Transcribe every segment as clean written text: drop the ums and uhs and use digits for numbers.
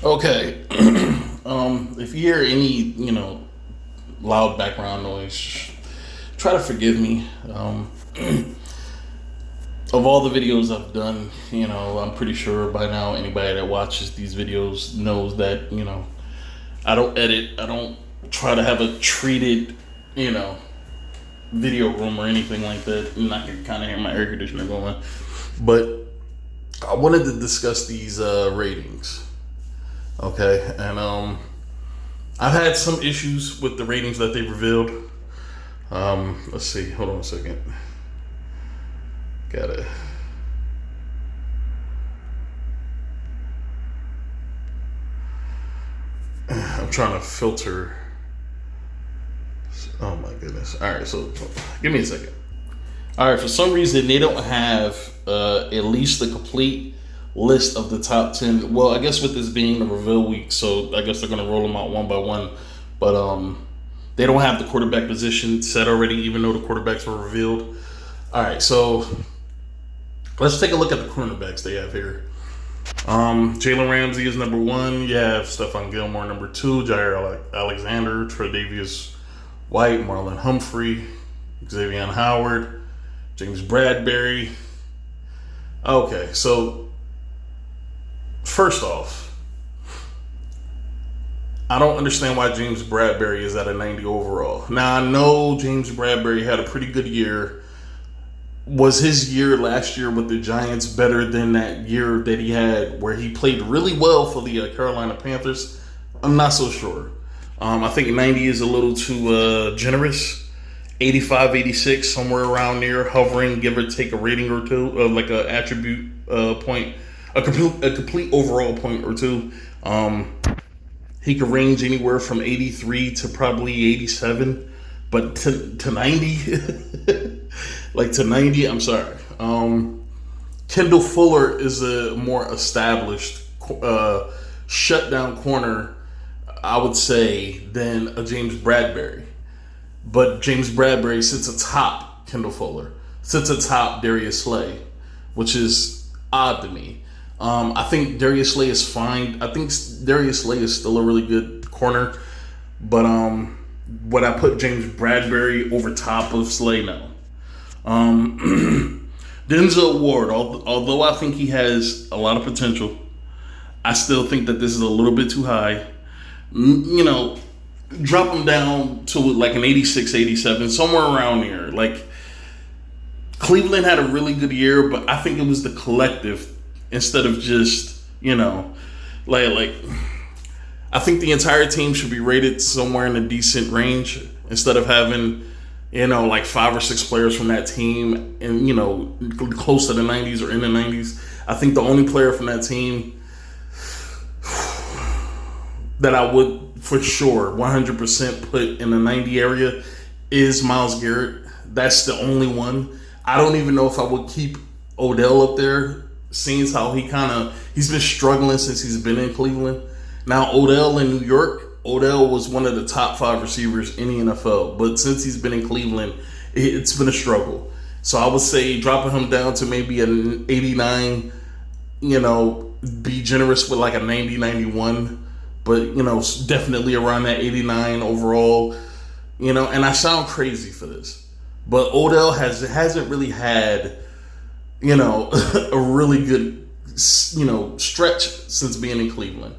Okay. If you hear any, loud background noise, try to forgive me. Of all the videos I've done, I'm pretty sure by now anybody that watches these videos knows that, I don't edit. I don't try to have a treated, you know, video room or anything like that. And I can kind of hear my air conditioner going. But I wanted to discuss these ratings. Okay. And I've had some issues with the ratings that they've revealed. Let's see. Hold on a second. Got it. I'm trying to filter. Oh my goodness. All right, so give me a second. All right, for some reason they don't have at least the complete list of the top 10. Well, I guess with this being the reveal week, so I guess they're going to roll them out one by one. But they don't have the quarterback position set already, even though the quarterbacks were revealed. All right, so let's take a look at the cornerbacks they have here. Jalen Ramsey is number one. You have Stephon Gilmore number two. Jair Alexander, Tre'Davious White, Marlon Humphrey, Xavier Howard, James Bradbury. Okay, so first off, I don't understand why James Bradbury is at a 90 overall. Now, I know James Bradbury had a pretty good year. Was his year last year with the Giants better than that year that he had where he played really well for the Carolina Panthers? I'm not so sure. I think 90 is a little too generous. 85, 86, somewhere around there, hovering, give or take a rating or two, like an attribute point, a complete overall point or two. He could range anywhere from 83 to probably 87, but to 90, like to 90, I'm sorry. Kendall Fuller is a more established shutdown corner, I would say, than a James Bradbury. But James Bradbury sits atop Kendall Fuller, sits atop Darius Slay, which is odd to me. I think Darius Slay is fine. I think Darius Slay is still a really good corner, but would I put James Bradbury over top of Slay? No. Denzel Ward, although I think he has a lot of potential, I still think that this is a little bit too high. Drop him down to like an 86, 87, somewhere around there. Like, Cleveland had a really good year, but I think it was the collective instead of just, like I think the entire team should be rated somewhere in a decent range instead of having, like 5 or 6 players from that team and, close to the 90s or in the 90s. I think the only player from that team that I would for sure 100% put in the 90 area is Myles Garrett. That's the only one. I don't even know if I would keep Odell up there, seeing as how he's been struggling since he's been in Cleveland. Now, Odell in New York, Odell was one of the top 5 receivers in the NFL, but since he's been in Cleveland, it's been a struggle. So I would say dropping him down to maybe an 89, be generous with like a 90, 91, but, definitely around that 89 overall, and I sound crazy for this, but Odell hasn't really had, a really good, stretch since being in Cleveland.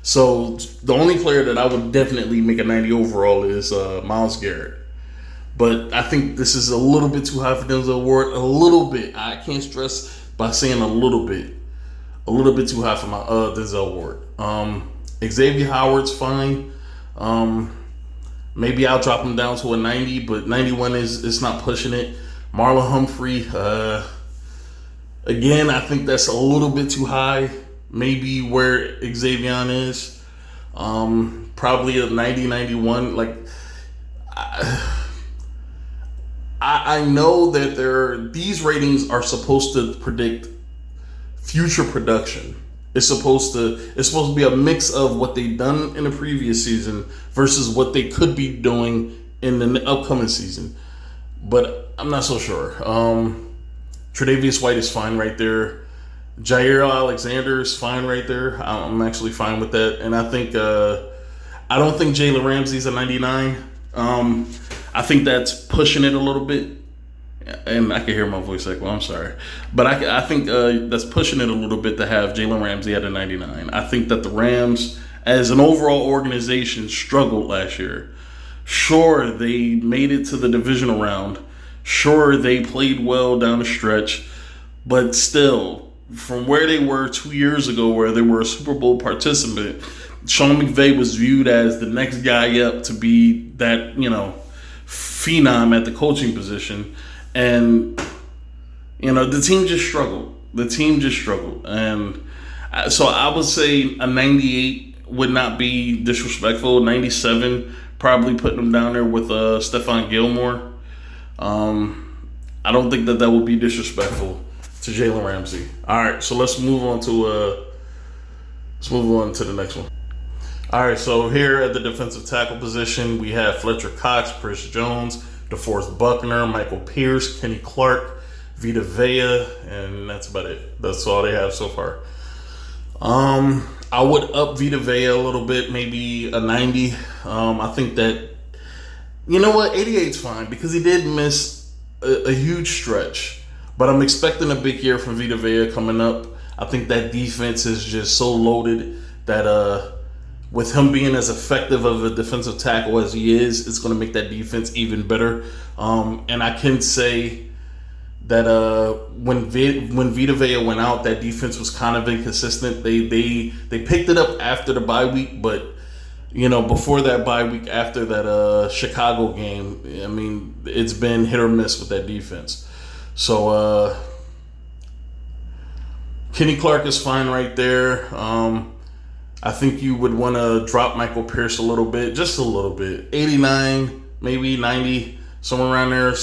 So the only player that I would definitely make a 90 overall is Myles Garrett. But I think this is a little bit too high for Denzel Ward. A little bit. I can't stress by saying a little bit. A little bit too high for my Denzel Ward. Xavier Howard's fine. Maybe I'll drop him down to a 90, but 91 is not pushing it. Marlon Humphrey, again, I think that's a little bit too high. Maybe where Xavier is. Probably a 90, 91. Like, I know that these ratings are supposed to predict future production. It's supposed to be a mix of what they've done in the previous season versus what they could be doing in the upcoming season. But I'm not so sure. Tre'Davious White is fine right there. Jair Alexander is fine right there. I'm actually fine with that. And I think I don't think Jalen Ramsey's a 99. I think that's pushing it a little bit. And I can hear my voice echo. I'm sorry, but I think that's pushing it a little bit to have Jalen Ramsey at a 99. I think that the Rams, as an overall organization, struggled last year. Sure, they made it to the divisional round. Sure, they played well down the stretch, but still, from where they were 2 years ago, where they were a Super Bowl participant, Sean McVay was viewed as the next guy up to be that, phenom at the coaching position. And, the team just struggled. And so I would say a 98 would not be disrespectful. 97, probably putting them down there with Stephon Gilmore. I don't think that would be disrespectful to Jalen Ramsey. All right, so let's move on to the next one. All right, so here at the defensive tackle position, we have Fletcher Cox, Chris Jones, DeForest Buckner, Michael Pierce, Kenny Clark, Vita Vea, and that's about it. That's all they have so far. I would up Vita Vea a little bit, maybe a 90. I think that, 88's fine because he did miss a huge stretch. But I'm expecting a big year from Vita Vea coming up. I think that defense is just so loaded that with him being as effective of a defensive tackle as he is, it's going to make that defense even better. And I can say that when Vita Vea went out, that defense was kind of inconsistent. They picked it up after the bye week, but before that bye week, after that Chicago game, I mean, it's been hit or miss with that defense. So Kenny Clark is fine right there. I think you would want to drop Michael Pierce a little bit, just a little bit. 89, maybe 90, somewhere around there.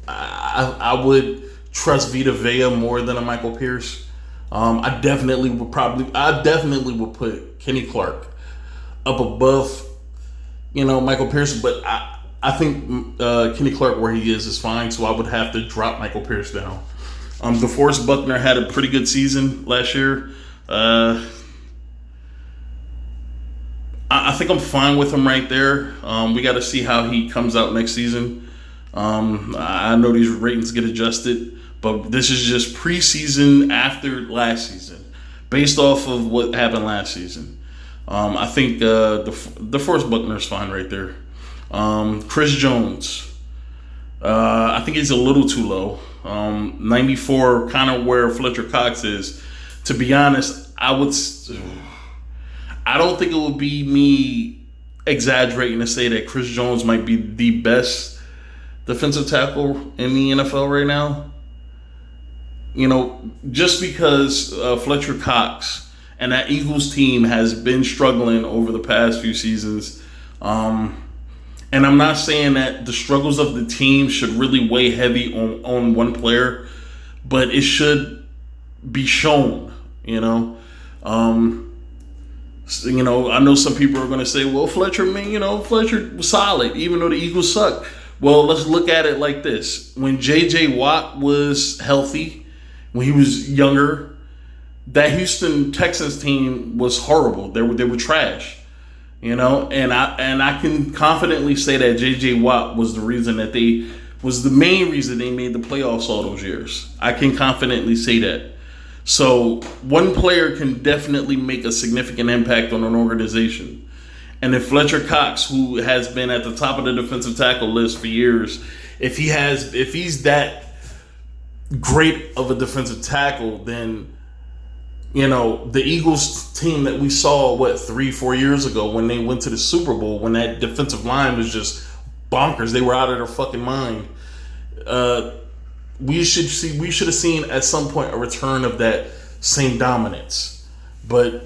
I would trust Vita Vea more than a Michael Pierce. I definitely would put Kenny Clark up above, Michael Pierce. But I think Kenny Clark where he is fine. So I would have to drop Michael Pierce down. DeForest Buckner had a pretty good season last year. I think I'm fine with him right there. We got to see how he comes out next season. I know these ratings get adjusted, but this is just preseason after last season, based off of what happened last season. I think DeForest Buckner is fine right there. Chris Jones, I think he's a little too low. 94, kind of where Fletcher Cox is. To be honest, I don't think it would be me exaggerating to say that Chris Jones might be the best defensive tackle in the NFL right now. Just because Fletcher Cox and that Eagles team has been struggling over the past few seasons. And I'm not saying that the struggles of the team should really weigh heavy on one player, but it should be shown, I know some people are going to say, well, Fletcher was solid, even though the Eagles suck. Well, let's look at it like this. When J.J. Watt was healthy, when he was younger, that Houston Texans team was horrible. They were trash, and I can confidently say that J.J. Watt was the main reason they made the playoffs all those years. I can confidently say that. So one player can definitely make a significant impact on an organization. And if Fletcher Cox, who has been at the top of the defensive tackle list for years, if he's that great of a defensive tackle, then the Eagles team that we saw 3-4 years ago when they went to the Super Bowl, when that defensive line was just bonkers, they were out of their fucking mind. We should have seen at some point a return of that same dominance, but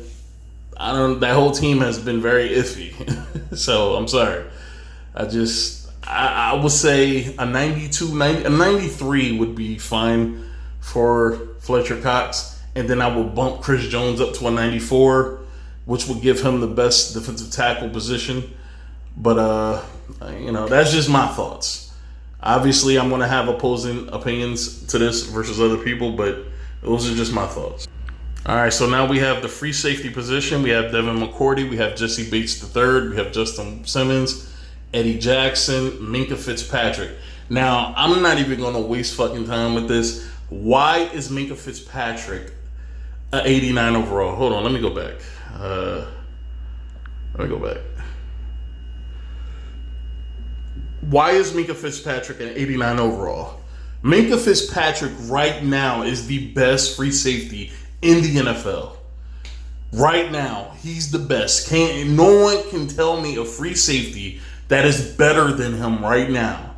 that whole team has been very iffy. So I'm sorry. I would say a 93 would be fine for Fletcher Cox, and then I would bump Chris Jones up to a 94, which would give him the best defensive tackle position. But that's just my thoughts. Obviously, I'm going to have opposing opinions to this versus other people, but those are just my thoughts. All right, so now we have the free safety position. We have Devin McCourty. We have Jesse Bates III. We have Justin Simmons, Eddie Jackson, Minkah Fitzpatrick. Now, I'm not even going to waste fucking time with this. Why is Minkah Fitzpatrick an 89 overall? Hold on, let me go back. Why is Minkah Fitzpatrick an 89 overall? Minkah Fitzpatrick right now is the best free safety in the NFL. Right now, he's the best. No one can tell me a free safety that is better than him right now.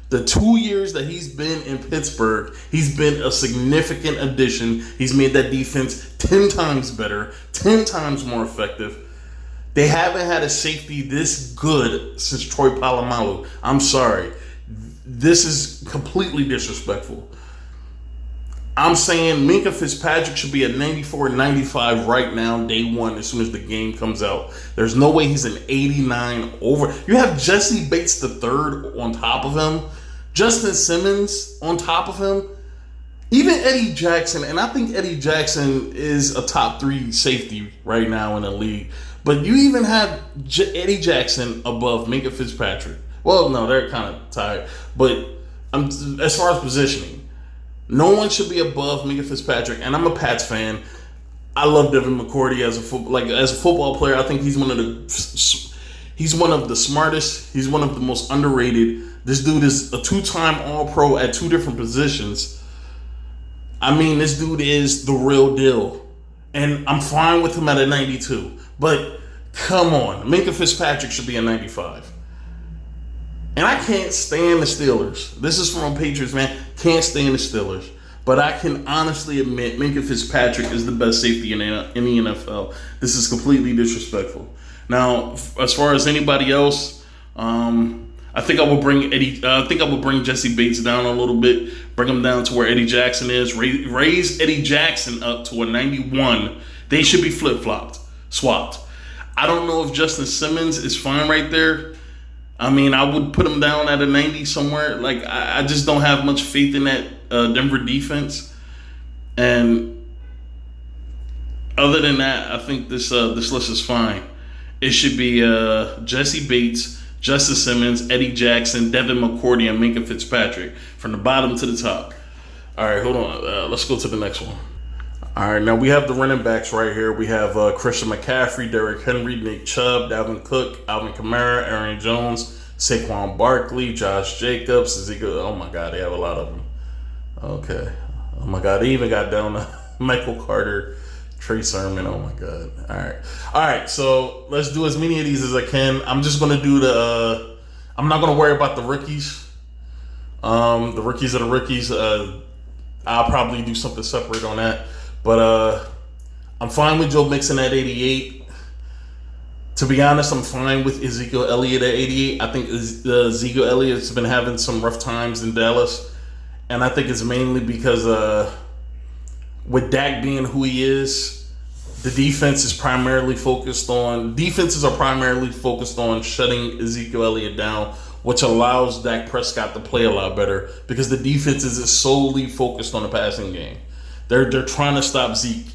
The 2 years that he's been in Pittsburgh, he's been a significant addition. He's made that defense 10 times better, 10 times more effective. They haven't had a safety this good since Troy Polamalu. I'm sorry. This is completely disrespectful. I'm saying Minkah Fitzpatrick should be a 94, 95 right now, day one, as soon as the game comes out. There's no way he's an 89 over. You have Jesse Bates III on top of him, Justin Simmons on top of him, even Eddie Jackson, and I think Eddie Jackson is a top 3 safety right now in the league. But you even have Eddie Jackson above Minkah Fitzpatrick. Well, no, they're kind of tied. But as far as positioning, no one should be above Minkah Fitzpatrick, and I'm a Pats fan. I love Devin McCourty as a football player. I think he's one of the smartest. He's one of the most underrated. This dude is a 2-time All-Pro at 2 different positions. I mean, this dude is the real deal, and I'm fine with him at a 92. But come on, Minkah Fitzpatrick should be a 95. And I can't stand the Steelers. This is from a Patriots fan. Can't stand the Steelers. But I can honestly admit Minkah Fitzpatrick is the best safety in the NFL. This is completely disrespectful. Now, as far as anybody else, I think I will bring Jesse Bates down a little bit. Bring him down to where Eddie Jackson is. Raise Eddie Jackson up to a 91. They should be swapped. I don't know if Justin Simmons is fine right there. I mean, I would put him down at a 90 somewhere. Like, I just don't have much faith in that Denver defense. And other than that, I think this list is fine. It should be Jesse Bates, Justin Simmons, Eddie Jackson, Devin McCourty, and Minkah Fitzpatrick from the bottom to the top. All right, hold on. Let's go to the next one. All right, now we have the running backs right here. We have Christian McCaffrey, Derrick Henry, Nick Chubb, Dalvin Cook, Alvin Kamara, Aaron Jones, Saquon Barkley, Josh Jacobs, Ezekiel. Oh my God, they have a lot of them. Okay. Oh my God, they even got down to Michael Carter, Trey Sermon. Oh my God. All right. So let's do as many of these as I can. I'm just gonna do I'm not gonna worry about the rookies. The rookies are the rookies. I'll probably do something separate on that. But I'm fine with Joe Mixon at 88. To be honest, I'm fine with Ezekiel Elliott at 88. I think Ezekiel Elliott's been having some rough times in Dallas. And I think it's mainly because with Dak being who he is, the defenses are primarily focused on shutting Ezekiel Elliott down, which allows Dak Prescott to play a lot better because the defenses is solely focused on the passing game. They're trying to stop Zeke.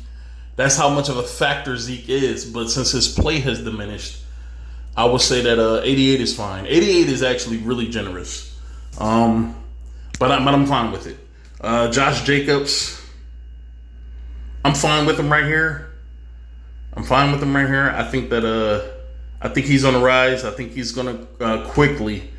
That's how much of a factor Zeke is. But since his play has diminished, I would say that 88 is fine. 88 is actually really generous. But I'm fine with it. Josh Jacobs, I'm fine with him right here. I think he's on the rise. I think he's going to quickly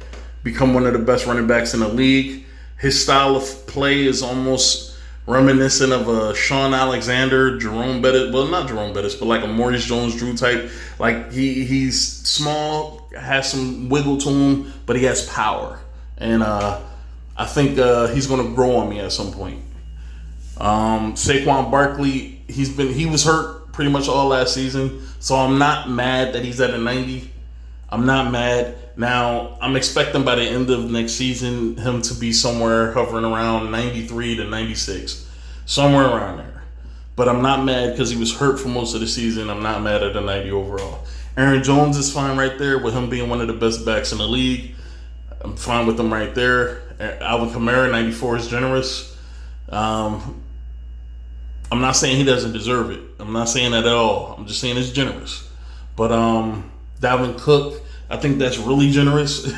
become one of the best running backs in the league. His style of play is almost reminiscent of Sean Alexander, Jerome Bettis. Well, not Jerome Bettis, but like a Maurice Jones-Drew type. Like he's small, has some wiggle to him, but he has power. And I think he's going to grow on me at some point. Saquon Barkley, he was hurt pretty much all last season, so I'm not mad that he's at a 90. I'm not mad. Now, I'm expecting by the end of next season him to be somewhere hovering around 93 to 96. Somewhere around there. But I'm not mad because he was hurt for most of the season. I'm not mad at the 90 overall. Aaron Jones is fine right there with him being one of the best backs in the league. I'm fine with him right there. Alvin Kamara, 94 is generous. I'm not saying he doesn't deserve it. I'm not saying that at all. I'm just saying it's generous. But Dalvin Cook, I think that's really generous.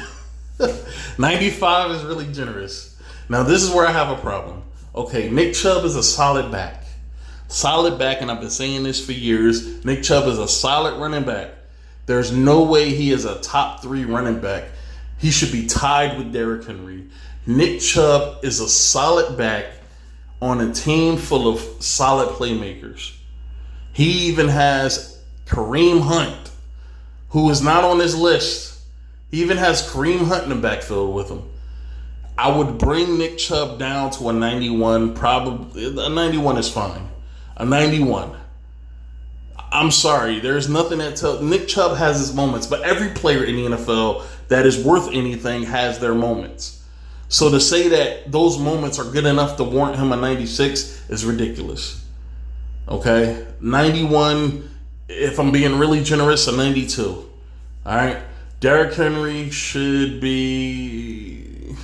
95 is really generous. Now this is where I have a problem. Okay, Nick Chubb is a solid back. Solid back, and I've been saying this for years. Nick Chubb is a solid running back. There's no way he is a top 3 running back. He should be tied with Derrick Henry. Nick Chubb is a solid back on a team full of solid playmakers. He even has Kareem Hunt, who is not on this list. He even has Kareem Hunt in the backfield with him. I would bring Nick Chubb down to a 91. Probably a 91 is fine. A 91. I'm sorry. There's nothing that tells. Nick Chubb has his moments, but every player in the NFL that is worth anything has their moments. So to say that those moments are good enough to warrant him a 96 is ridiculous. Okay? 91, if I'm being really generous, a 92. All right? Derrick Henry should be...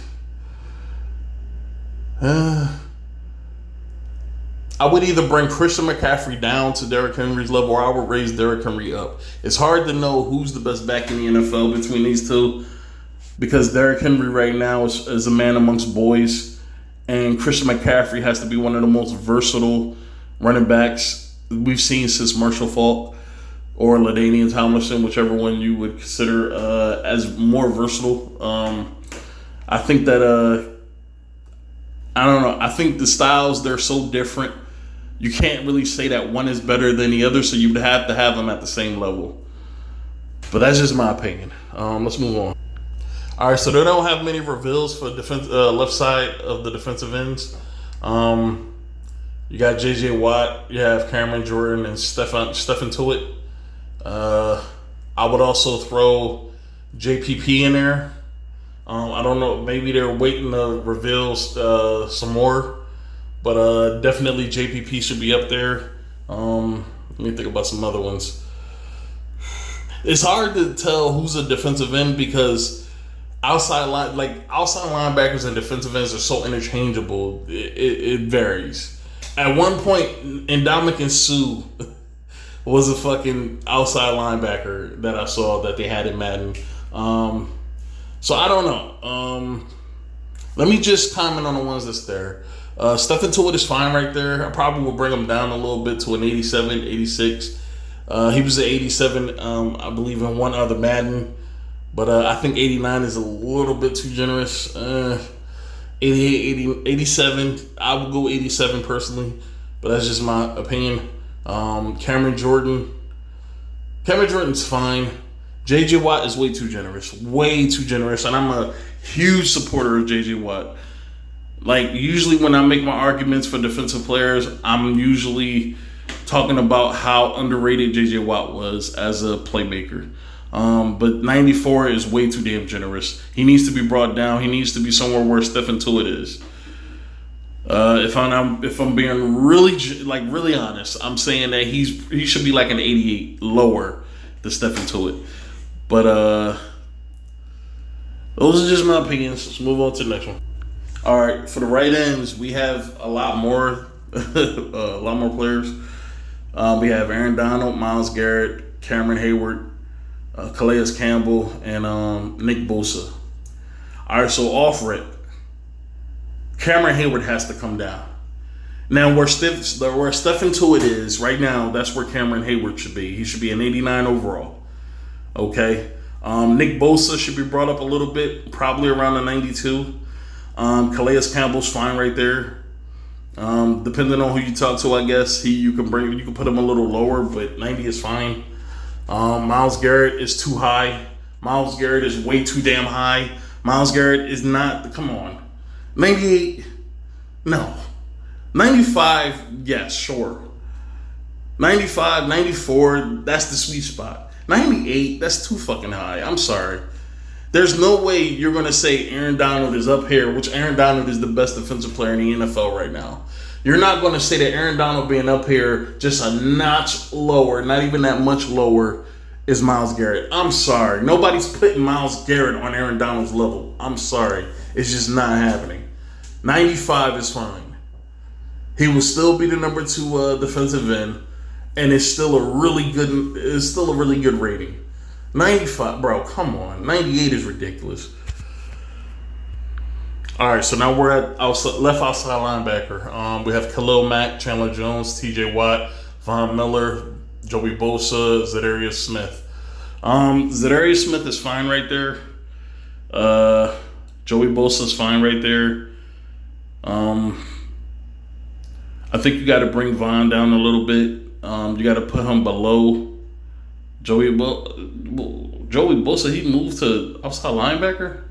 I would either bring Christian McCaffrey down to Derrick Henry's level, or I would raise Derrick Henry up. It's hard to know who's the best back in the NFL between these two, because Derrick Henry right now is a man amongst boys, and Christian McCaffrey has to be one of the most versatile running backs we've seen since Marshall Faulk or LaDainian Tomlinson, whichever one you would consider as more versatile. I think that I don't know. I think the styles, they're so different. You can't really say that one is better than the other, so you would have to have them at the same level. But that's just my opinion. Let's move on. All right, so they don't have many reveals for defense left side of the defensive ends. You got J.J. Watt, you have Cameron Jordan, and Stephen Tuitt. I would also throw JPP in there. I don't know, maybe they're waiting to reveal some more, but definitely JPP should be up there. Let me think about some other ones. It's hard to tell who's a defensive end because outside linebackers and defensive ends are so interchangeable. It varies. At one point, Ndamukong Suh was a fucking outside linebacker that I saw that they had in Madden. So I don't know. Let me just comment on the ones that's there. Stephen Tuitt is fine right there. I probably will bring him down a little bit to an 87, 86. He was an 87, I believe, in one other Madden. But I think 89 is a little bit too generous. 88, 87. I would go 87 personally. But that's just my opinion. Cameron Jordan's fine. J.J. Watt is way too generous, and I'm a huge supporter of J.J. Watt. Like, usually when I make my arguments for defensive players, I'm usually talking about how underrated J.J. Watt was as a playmaker. But 94 is way too damn generous. He needs to be brought down. He needs to be somewhere where Stephen Tuitt is. If I'm being really honest, I'm saying that he should be like an 88 lower than Stephen Tuitt. But those are just my opinions. Let's move on to the next one. All right, for the right ends, we have a lot more players. We have Aaron Donald, Myles Garrett, Cameron Hayward, Calais Campbell, and Nick Bosa. All right, so off rip, Cameron Hayward has to come down. Now, where Stephen Tuitt is right now, that's where Cameron Hayward should be. He should be an 89 overall. Okay. Nick Bosa should be brought up a little bit, probably around a 92. Calais Campbell's fine right there. Depending on who you talk to, I guess you can put him a little lower, but 90 is fine. Myles Garrett is too high. Myles Garrett is way too damn high. Myles Garrett is not. Come on. 98, no. 95, yes, sure. 95, 94, that's the sweet spot. 98, that's too fucking high. I'm sorry. There's no way you're going to say Aaron Donald is up here, which Aaron Donald is the best defensive player in the NFL right now. You're not going to say that Aaron Donald being up here just a notch lower, not even that much lower, is Myles Garrett. I'm sorry. Nobody's putting Myles Garrett on Aaron Donald's level. I'm sorry. It's just not happening. 95 is fine. He will still be the number 2 defensive end, and it's still a really good rating. 95, bro, come on. 98 is ridiculous. All right, so now we're at left outside linebacker. We have Khalil Mack, Chandler Jones, T.J. Watt, Von Miller, Joey Bosa, Zadarius Smith. Zadarius Smith is fine right there. Joey Bosa is fine right there. I think you got to bring Von down a little bit. You got to put him below Joey Bosa. He moved to outside linebacker.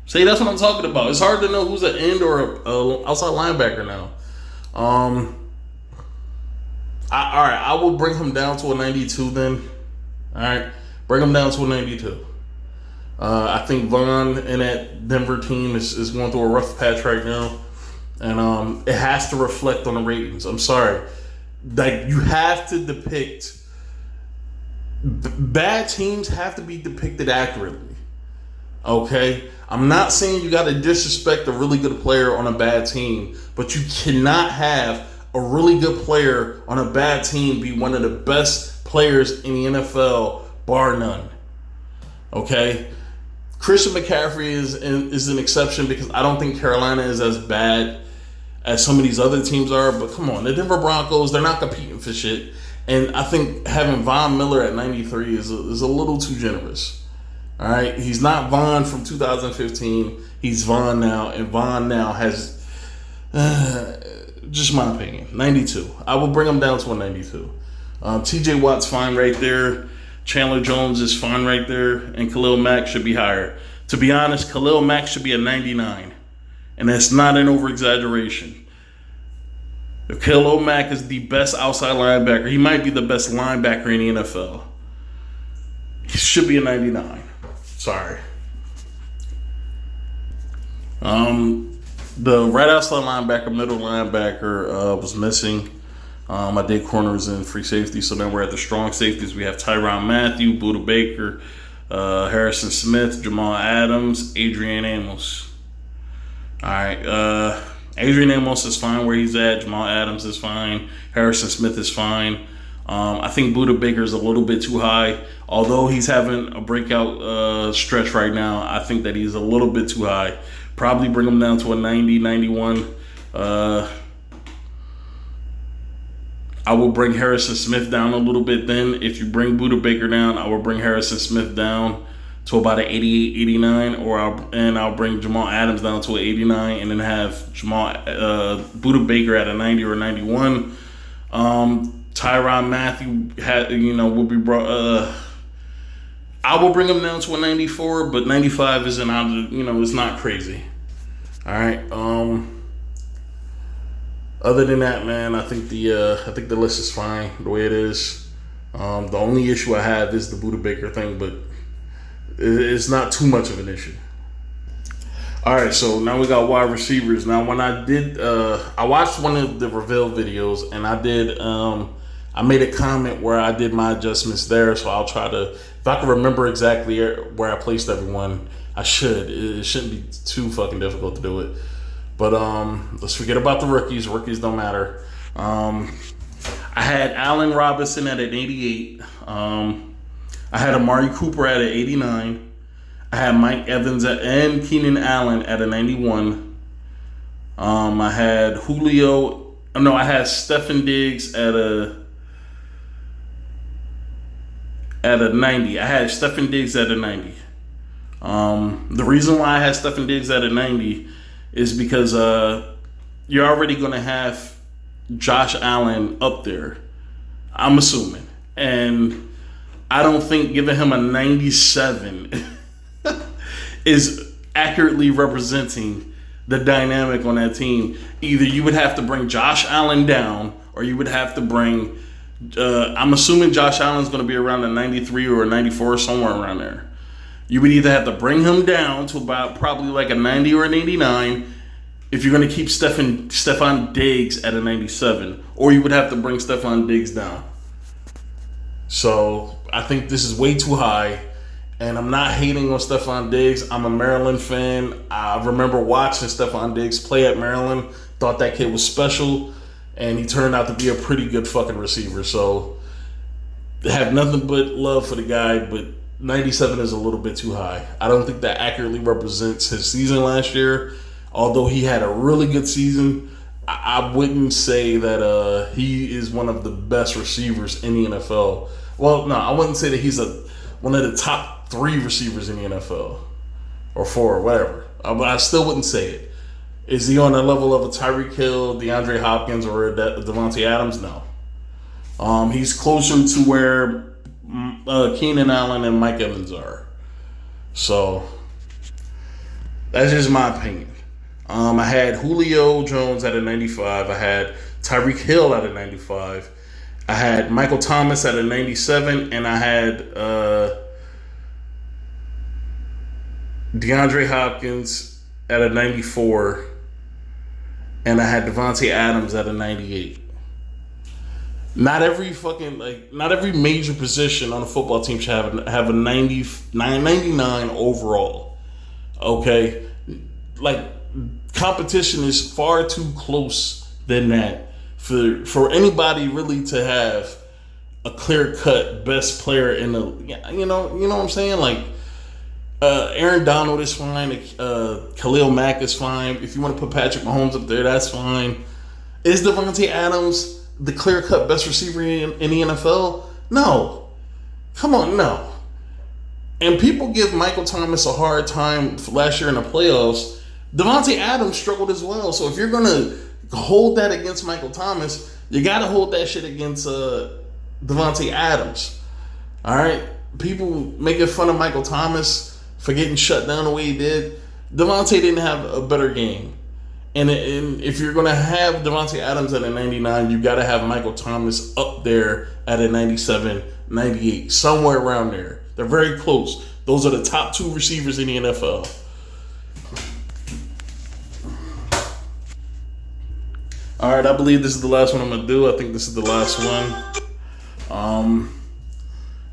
See, that's what I'm talking about. It's hard to know who's an end or a outside linebacker now. All right, I will bring him down to a 92 then. All right, bring him down to a 92. I think Von and that Denver team is going through a rough patch right now. And it has to reflect on the ratings. I'm sorry. Like, you have to depict... Bad teams have to be depicted accurately. Okay? I'm not saying you got to disrespect a really good player on a bad team, but you cannot have a really good player on a bad team be one of the best players in the NFL, bar none. Okay? Christian McCaffrey is an exception because I don't think Carolina is as bad as some of these other teams are. But come on, the Denver Broncos, they're not competing for shit. And I think having Von Miller at 93 is a little too generous. All right? He's not Von from 2015. He's Von now. And Von now has, just my opinion, 92. I will bring him down to a 92. T.J. Watt's fine right there. Chandler Jones is fine right there. And Khalil Mack should be higher. To be honest, Khalil Mack should be a 99. And that's not an over-exaggeration. If Khalil Mack is the best outside linebacker, he might be the best linebacker in the NFL. He should be a 99. Sorry. The right outside linebacker, middle linebacker was missing. I did corners and free safety, so then we're at the strong safeties. We have Tyrann Mathieu, Budda Baker, Harrison Smith, Jamal Adams, Adrian Amos. All right, Adrian Amos is fine where he's at. Jamal Adams is fine. Harrison Smith is fine. I think Budda Baker is a little bit too high. Although he's having a breakout stretch right now, I think that he's a little bit too high. Probably bring him down to a 90, 91. I will bring Harrison Smith down a little bit then. If you bring Budda Baker down, I will bring Harrison Smith down to about an 88, 89, I'll bring Jamal Adams down to an 89, and then have Budda Baker at a 90 or a 91. Tyrann Mathieu will be brought. I will bring him down to a 94, but 95 isn't out of, it's not crazy. All right. Other than that, man, I think the list is fine the way it is. The only issue I have is the Budda Baker thing, but it's not too much of an issue. All right, so now we got wide receivers. Now, when I did, I watched one of the reveal videos, and I made a comment where I did my adjustments there. So I'll try to, if I can remember exactly where I placed everyone, I should. It shouldn't be too fucking difficult to do it. But let's forget about the rookies. Rookies don't matter. I had Allen Robinson at an 88. I had Amari Cooper at an 89. I had Mike Evans and Keenan Allen at a 91. I had I had Stefon Diggs at a 90. I had Stefon Diggs at a 90. The reason why I had Stefon Diggs at a 90 is because you're already going to have Josh Allen up there, I'm assuming. And I don't think giving him a 97 is accurately representing the dynamic on that team. Either you would have to bring Josh Allen down, or you would have to bring, I'm assuming Josh Allen's going to be around a 93 or a 94, somewhere around there. You would either have to bring him down to about probably like a 90 or an 89 if you're going to keep Stefon Diggs at a 97, or you would have to bring Stefon Diggs down. So I think this is way too high, and I'm not hating on Stefon Diggs. I'm a Maryland fan. I remember watching Stefon Diggs play at Maryland. Thought that kid was special. and he turned out to be a pretty good fucking receiver. So I have nothing but love for the guy, but 97 is a little bit too high. I don't think that accurately represents his season last year. Although he had a really good season, I wouldn't say that he is one of the best receivers in the NFL. Well, no, I wouldn't say that he's one of the top 3 receivers in the NFL. Or 4, whatever. But I still wouldn't say it. Is he on the level of a Tyreek Hill, DeAndre Hopkins, or a Devontae Adams? No. He's closer to where Keenan Allen and Mike Evans are. So, that's just my opinion. I had Julio Jones at a 95. I had Tyreek Hill at a 95. I had Michael Thomas at a 97. And I had DeAndre Hopkins at a 94. And I had Devontae Adams at a 98. Not every major position on a football team should have a 99 overall. Okay? Like, competition is far too close than that for anybody really to have a clear-cut best player in the, you know what I'm saying? Like, Aaron Donald is fine. Khalil Mack is fine. If you want to put Patrick Mahomes up there, that's fine. Is Devontae Adams the clear-cut best receiver in the NFL? No. Come on, no. And people give Michael Thomas a hard time last year in the playoffs. Devontae Adams struggled as well. So if you're going to hold that against Michael Thomas, you got to hold that shit against Devontae Adams. All right? People making fun of Michael Thomas for getting shut down the way he did. Devontae didn't have a better game. And if you're going to have Devontae Adams at a 99, you got to have Michael Thomas up there at a 97, 98, somewhere around there. They're very close. Those are the top 2 receivers in the NFL. All right, I believe this is the last one I'm going to do. I think this is the last one.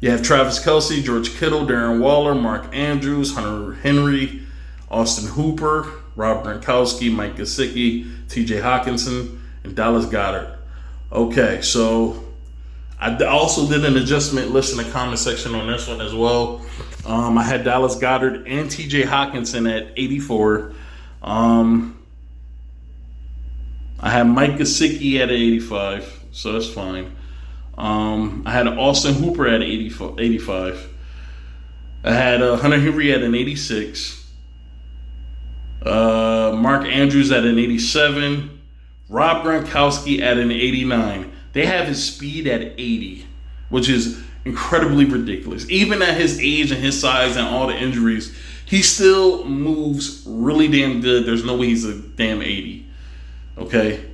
You have Travis Kelce, George Kittle, Darren Waller, Mark Andrews, Hunter Henry, Austin Hooper, Rob Gronkowski, Mike Gesicki, T.J. Hockenson, and Dallas Goedert. Okay, so I also did an adjustment list in the comment section on this one as well. I had Dallas Goedert and T.J. Hockenson at 84. I had Mike Gesicki at 85, so that's fine. I had Austin Hooper at 85. I had Hunter Henry at an 86. Mark Andrews at an 87. Rob Gronkowski at an 89. They have his speed at 80, which is incredibly ridiculous. Even at his age and his size and all the injuries, he still moves really damn good. There's no way he's a damn 80. Okay?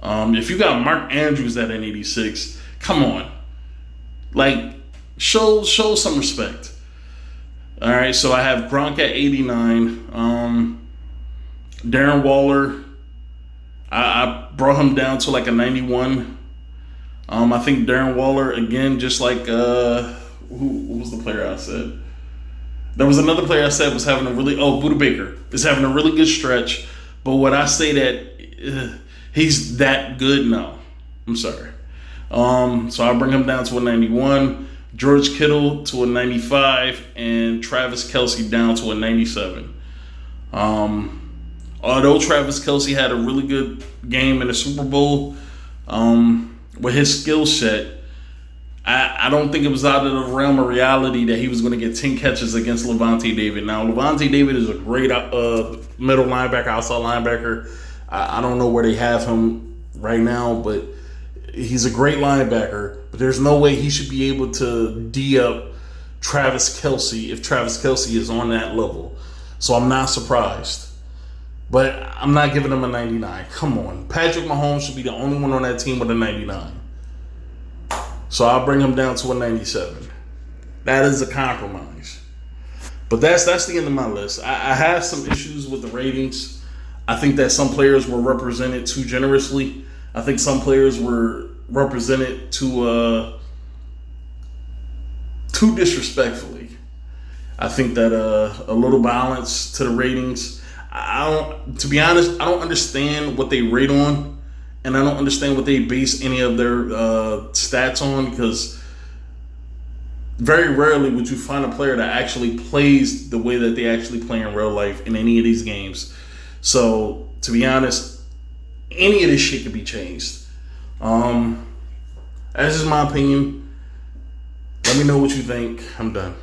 If you got Mark Andrews at an 86, come on. Like, show some respect. All right, so I have Gronk at 89. Darren Waller, I brought him down to like a 91. I think Darren Waller, again, just like, who was the player I said? There was another player I said was having a really, Budda Baker is having a really good stretch. But would I say that he's that good? No. I'm sorry. So I'll bring him down to a 91. George Kittle to a 95. And Travis Kelce down to a 97. Although Travis Kelce had a really good game in the Super Bowl, with his skill set, I don't think it was out of the realm of reality that he was going to get 10 catches against Levante David. Now, Levante David is a great middle linebacker, outside linebacker. I don't know where they have him right now, but he's a great linebacker. But there's no way he should be able to D up Travis Kelce if Travis Kelce is on that level. So I'm not surprised. But I'm not giving him a 99. Come on. Patrick Mahomes should be the only one on that team with a 99. So I'll bring him down to a 97. That is a compromise. But that's the end of my list. I have some issues with the ratings. I think that some players were represented too generously. I think some players were represented too disrespectfully. I think that a little balance to the ratings. To be honest, I don't understand what they rate on and I don't understand what they base any of their stats on, because very rarely would you find a player that actually plays the way that they actually play in real life in any of these games. So, to be honest, any of this shit could be changed. That's just my opinion. Let me know what you think. I'm done.